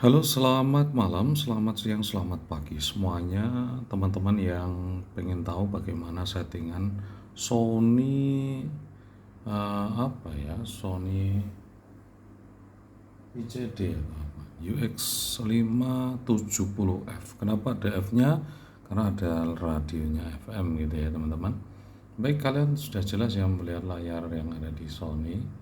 Halo, selamat malam, selamat siang, selamat pagi semuanya. Teman-teman yang pengen tahu bagaimana settingan Sony Sony ICD atau apa? UX570F. Kenapa ada F-nya? Karena ada radionya FM gitu ya, teman-teman. Baik, kalian sudah jelas yang melihat layar yang ada di Sony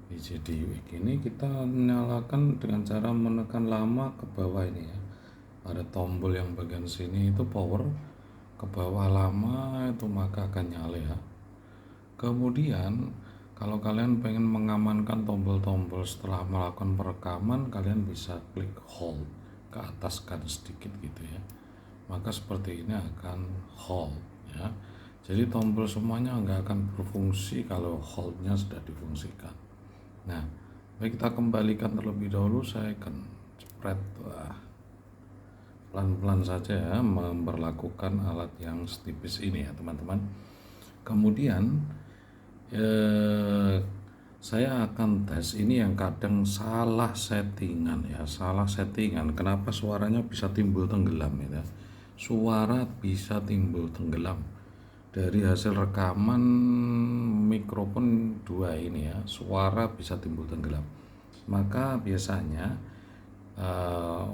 ICD UX ini. Kita nyalakan dengan cara menekan lama ke bawah ini ya. Ada tombol yang bagian sini itu power, ke bawah lama itu maka akan nyala ya. Kemudian kalau kalian pengen mengamankan tombol-tombol setelah melakukan perekaman, kalian bisa klik hold ke ataskan sedikit gitu ya. Maka seperti ini akan hold ya. Jadi tombol semuanya nggak akan berfungsi kalau holdnya sudah difungsikan. Nah, baik, kita kembalikan terlebih dahulu. Saya akan spread pelan-pelan saja ya, memperlakukan alat yang setipis ini ya teman-teman. Kemudian saya akan tes ini yang kadang salah settingan ya, salah settingan. Kenapa suaranya bisa timbul tenggelam ya? Suara bisa timbul tenggelam dari hasil rekaman mikrofon 2 ini ya, suara bisa timbul tenggelam. Maka biasanya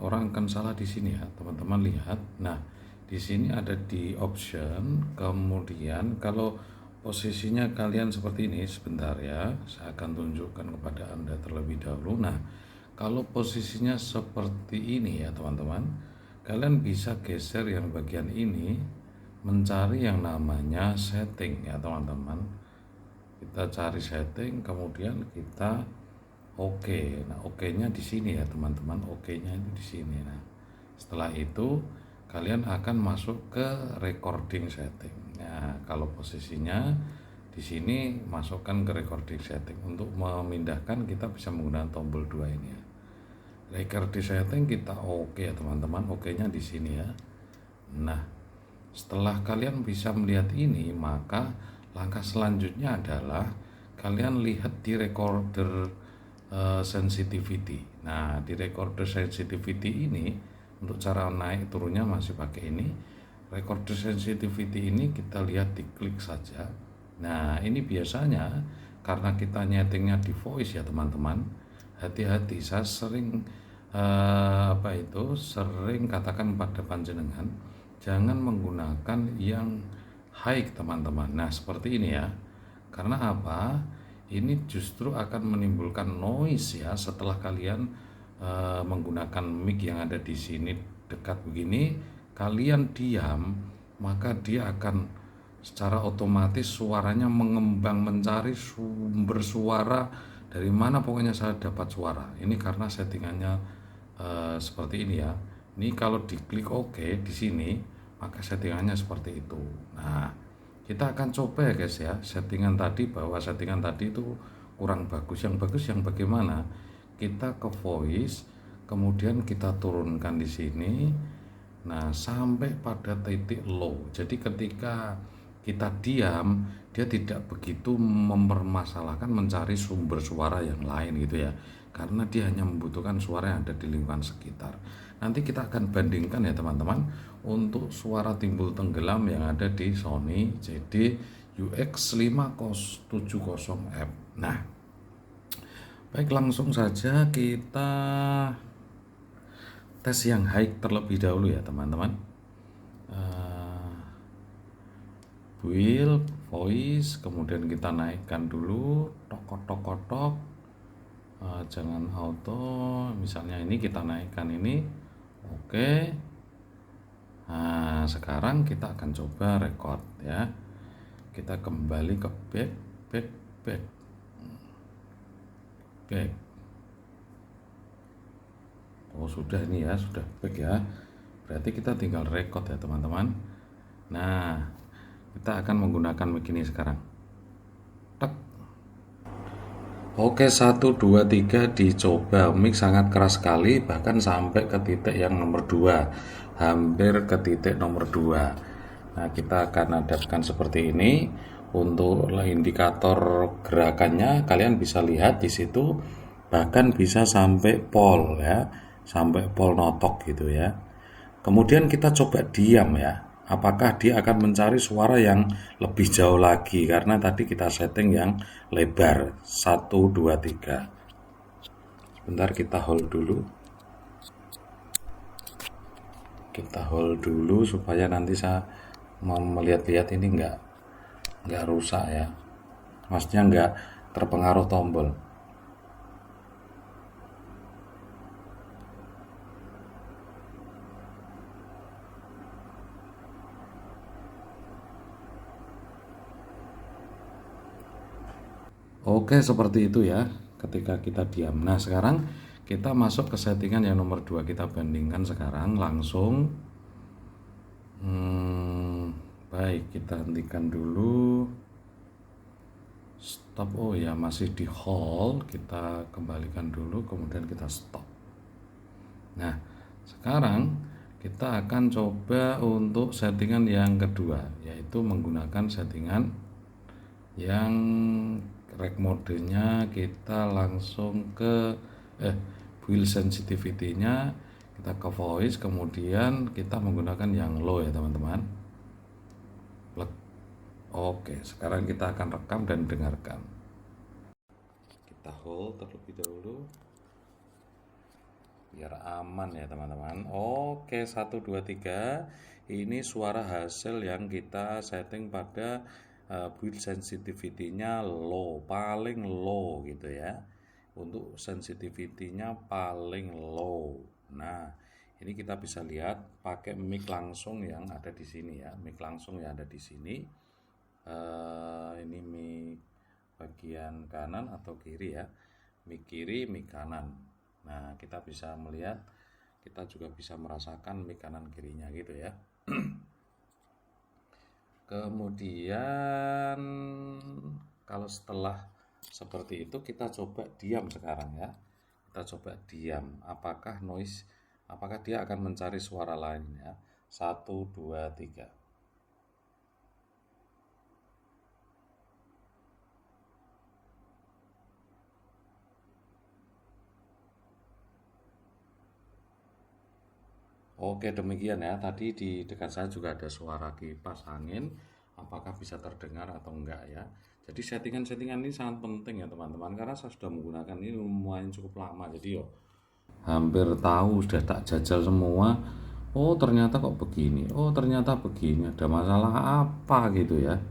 orang akan salah di sini ya, teman-teman lihat. Nah, di sini ada di option, kemudian kalau posisinya kalian seperti ini, sebentar ya, saya akan tunjukkan kepada Anda terlebih dahulu. Nah, kalau posisinya seperti ini ya teman-teman, kalian bisa geser yang bagian ini, mencari yang namanya setting ya teman-teman. Kita cari setting, kemudian kita oke. Nah, oke-nya di sini ya teman-teman. Oke-nya itu di sini. Nah, setelah itu kalian akan masuk ke recording setting. Nah, kalau posisinya di sini, masukkan ke recording setting. Untuk memindahkan kita bisa menggunakan tombol 2 ini ya. Recording setting kita oke ya teman-teman. Oke-nya di sini ya. Nah, setelah kalian bisa melihat ini, maka langkah selanjutnya adalah kalian lihat di recorder sensitivity. Nah, di recorder sensitivity ini, untuk cara naik turunnya masih pakai ini. Recorder sensitivity ini kita lihat, diklik saja. Nah, ini biasanya karena kita nyetingnya di voice ya teman-teman. Hati-hati, saya sering sering katakan pada panjenengan, jangan menggunakan yang high teman-teman. Nah, seperti ini ya. Karena apa? Ini justru akan menimbulkan noise ya setelah kalian menggunakan mic yang ada di sini dekat begini, kalian diam, maka dia akan secara otomatis suaranya mengembang, mencari sumber suara dari mana, pokoknya saya dapat suara. Ini karena settingannya seperti ini ya. Ini kalau diklik OK di sini, maka settingannya seperti itu. Nah, kita akan coba ya guys ya, settingan tadi, bahwa settingan tadi itu kurang bagus. Yang bagus yang bagaimana? Kita ke voice, kemudian kita turunkan di sini. Nah, sampai pada titik low. Jadi ketika kita diam, dia tidak begitu mempermasalahkan mencari sumber suara yang lain gitu ya. Karena dia hanya membutuhkan suara yang ada di lingkungan sekitar. Nanti kita akan bandingkan ya teman-teman untuk suara timbul tenggelam yang ada di Sony CD UX570F. Nah, baik, langsung saja kita tes yang high terlebih dahulu ya teman-teman. Build voice, kemudian kita naikkan dulu, tok. Jangan auto, misalnya ini kita naikkan ini. Oke. Nah, sekarang kita akan coba record ya. Kita kembali ke back. Oh, sudah ini ya, sudah back ya. Berarti kita tinggal record ya teman-teman. Nah, kita akan menggunakan mic ini sekarang. Tek. Oke, 1, 2, 3 dicoba. Mic sangat keras sekali, bahkan sampai ke titik yang nomor 2, hampir ke titik nomor 2. Nah, kita akan hadapkan seperti ini. Untuk indikator gerakannya kalian bisa lihat di situ, bahkan bisa sampai pol ya, sampai pol notok gitu ya. Kemudian kita coba diam ya. Apakah dia akan mencari suara yang lebih jauh lagi karena tadi kita setting yang lebar 1, 2, 3. Sebentar kita hold dulu. Kita hold dulu supaya nanti saya mau melihat-lihat ini nggak rusak ya. Maksudnya nggak terpengaruh tombol. Oke, seperti itu ya ketika kita diam. Nah, sekarang kita masuk ke settingan yang nomor 2. Kita bandingkan sekarang langsung. Baik, kita hentikan dulu. Stop. Oh ya, masih di hold. Kita kembalikan dulu, kemudian kita stop. Nah, sekarang kita akan coba untuk settingan yang kedua, yaitu menggunakan settingan yang rec modenya kita langsung ke build sensitivity-nya kita ke voice, kemudian kita menggunakan yang low ya teman-teman. Oke, sekarang kita akan rekam dan dengarkan. Kita hold terlebih dahulu biar aman ya teman-teman. Oke, 1, 2, 3. Ini suara hasil yang kita setting pada build sensitivity-nya low, paling low gitu ya. Untuk sensitivity-nya paling low. Nah, ini kita bisa lihat pakai mic langsung yang ada di sini ya, mic langsung yang ada di sini. Ini mic bagian kanan atau kiri ya, mic kiri, mic kanan. Nah, kita bisa melihat, kita juga bisa merasakan mic kanan kirinya gitu ya. Kemudian kalau setelah seperti itu kita coba diam sekarang ya. Kita coba diam. Apakah dia akan mencari suara lain ya. 1, 2, 3. Oke, demikian ya. Tadi di dekat saya juga ada suara kipas angin. Apakah bisa terdengar atau enggak ya. Jadi settingan-settingan ini sangat penting ya teman-teman, karena saya sudah menggunakan ini lumayan cukup lama. Jadi hampir tahu, sudah tak jajal semua. Oh ternyata kok begini, oh ternyata begini, ada masalah apa gitu ya.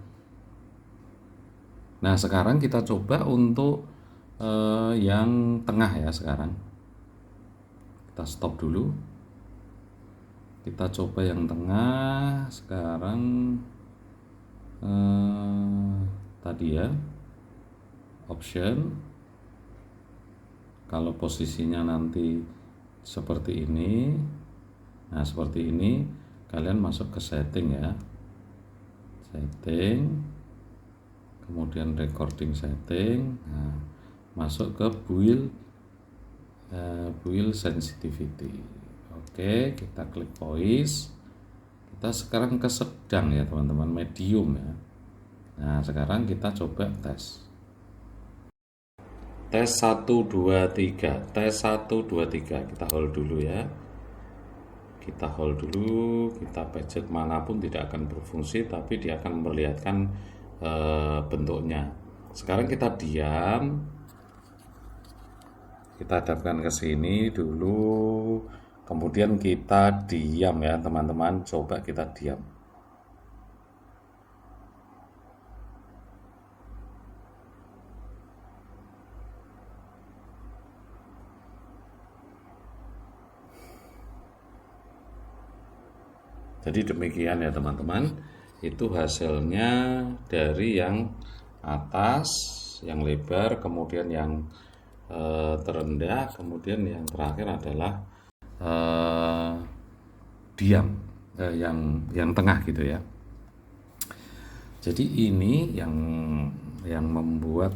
Nah sekarang kita coba untuk yang tengah ya. Sekarang kita stop dulu, kita coba yang tengah sekarang. Tadi ya, option, kalau posisinya nanti seperti ini, nah seperti ini, kalian masuk ke setting ya, setting, kemudian recording setting, nah, masuk ke build sensitivity. Oke, kita klik voice. Kita sekarang ke sedang ya teman-teman, medium ya. Nah sekarang kita coba tes 1, 2, 3. Tes 1, 2, 3. Kita hold dulu ya. Kita hold dulu. Kita pencet manapun tidak akan berfungsi, tapi dia akan memperlihatkan bentuknya. Sekarang kita diam. Kita hadapkan ke sini dulu. Kemudian kita diam ya teman-teman. Coba kita diam. Jadi demikian ya teman-teman. Itu hasilnya dari yang atas, yang lebar, kemudian yang terendah, kemudian yang terakhir adalah diam, yang tengah gitu ya. Jadi ini yang membuat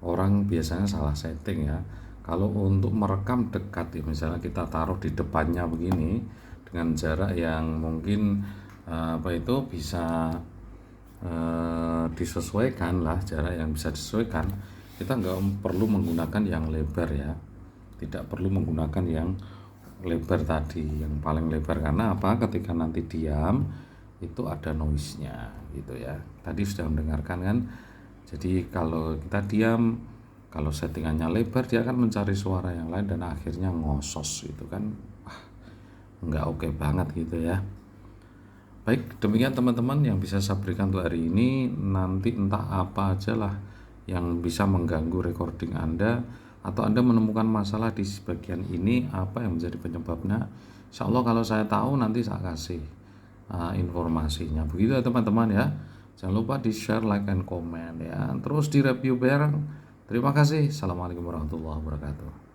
orang biasanya salah setting ya. Kalau untuk merekam dekat ya, misalnya kita taruh di depannya begini dengan jarak yang mungkin bisa disesuaikan lah, jarak yang bisa disesuaikan. Kita nggak perlu menggunakan yang lebar ya. tidak perlu menggunakan yang lebar tadi, yang paling lebar. Karena apa? Ketika nanti diam itu ada noise-nya gitu ya. Tadi sudah mendengarkan kan. Jadi kalau kita diam, kalau settingannya lebar, dia akan mencari suara yang lain dan akhirnya ngosos gitu kan. Nggak oke banget gitu ya. Baik, demikian teman-teman yang bisa saya berikan untuk hari ini. Nanti entah apa aja lah yang bisa mengganggu recording Anda, atau Anda menemukan masalah di bagian ini, apa yang menjadi penyebabnya. Insya Allah kalau saya tahu nanti saya kasih informasinya. Begitu ya teman-teman ya. Jangan lupa di share, like, and comment ya. Terus di review bareng. Terima kasih. Assalamualaikum warahmatullahi wabarakatuh.